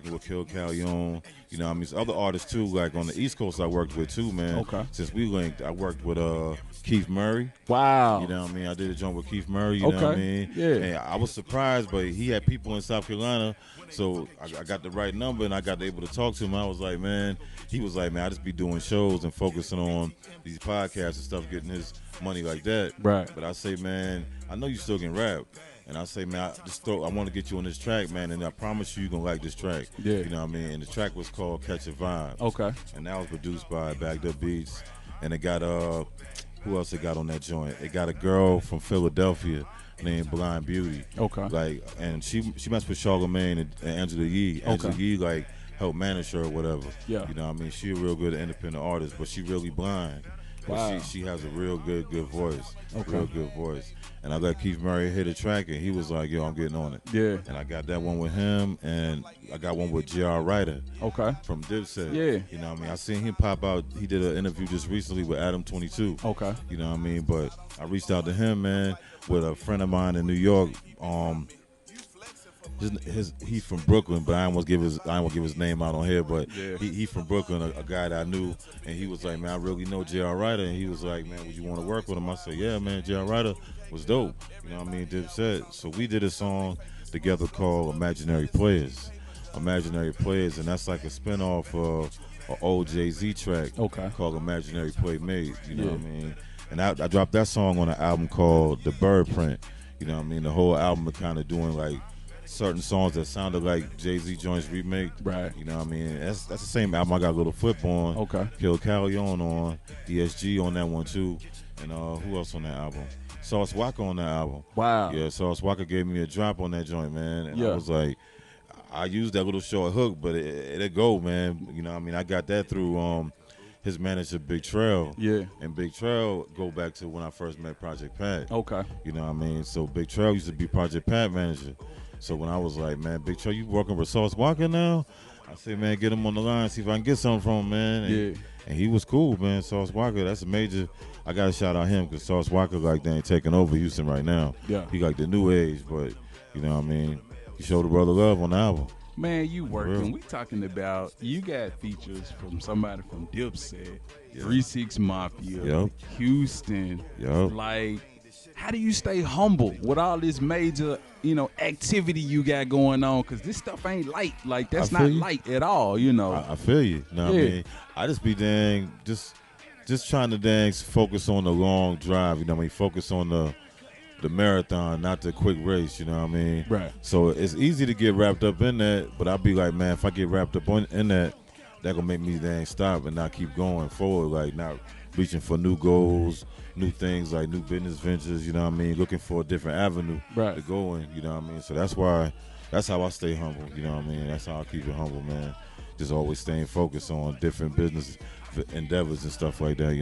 working with Kill Callion. You know what I mean? There's other artists too, like on the East Coast I worked with too, man. Okay. Since we linked, I worked with Keith Murray. Wow. You know what I mean? I did a joint with Keith Murray, you know what I mean? Yeah. And I was surprised, but he had people in South Carolina, so I got the right number and I got able to talk to him. I was like, man, he was like, man, I just be doing shows and focusing on these podcasts and stuff, getting his money like that. Right. But I say, man, I know you still can rap. And I say, man, I want to get you on this track, man, and I promise you, you're going to like this track. Yeah. You know what I mean? And the track was called Catch a Vibe. Okay. And that was produced by Bagged Up Beats. And it got, who else it got on that joint? It got a girl from Philadelphia named Blind Beauty. Okay. Like, and she messed with Charlamagne and Angela Yee. Angela Yee, like, helped manage her or whatever. Yeah. You know what I mean? She a real good independent artist, but she really blind. But Wow. she has a real good voice. Okay. Real good voice. And I let Keith Murray hit a track, and he was like, yo, I'm getting on it. Yeah. And I got that one with him, and I got one with JR Writer. Okay. From Dipset. Yeah. You know what I mean? I seen him pop out. He did an interview just recently with Adam 22. Okay. You know what I mean? But I reached out to him, man, with a friend of mine in New York. He's from Brooklyn, but I don't want to give his name out on here. But yeah. he from Brooklyn, a guy that I knew, and he was like, man, I really know JR Writer, and he was like, man, would you want to work with him? I said, yeah, man, JR Writer was dope. You know what I mean? Dipset. So we did a song together called Imaginary Players. Imaginary Players, and that's like a spinoff of an old Jay-Z track called Imaginary Playmate. You know what I mean? And I dropped that song on an album called The Birdprint. You know what I mean? The whole album was kind of doing like certain songs that sounded like Jay-Z joints remake. Right. You know what I mean? That's the same album I got a little flip on. Okay. Kill Callion on, ESG on that one too. And who else on that album? Sauce Walka on that album. Wow. Yeah, Sauce Walka gave me a drop on that joint, man. And I was like, I used that little short hook, but it'll go, man. You know what I mean? I got that through his manager, Big Trail. Yeah. And Big Trail go back to when I first met Project Pat. Okay. You know what I mean? So Big Trail used to be Project Pat manager. So when I was like, man, Big Trail, you working with Sauce Walka now? I said, man, get him on the line, see if I can get something from him, man. And he was cool, man. Sauce Walka, that's a major. I got to shout out him because Sauce Walka, like, they ain't taking over Houston right now. Yeah. He like the new age, but, you know what I mean? He showed the brother love on the album. Man, you working. We talking about, you got features from somebody from Dipset, 3-6 Mafia, Houston. Like, how do you stay humble with all this major, activity you got going on? Because this stuff ain't light. Like, that's not light at all, I feel you. You know what I mean? I just be just trying to focus on the long drive, you know what I mean? Focus on the marathon, not the quick race, you know what I mean? Right. So it's easy to get wrapped up in that, but I'll be like, man, if I get wrapped up in that gonna make me stop and not keep going forward, like not reaching for new goals, new things, like new business ventures, you know what I mean? Looking for a different avenue to go in, you know what I mean? So that's how I stay humble, you know what I mean? That's how I keep it humble, man. Just always staying focused on different business endeavors and stuff like that, you know.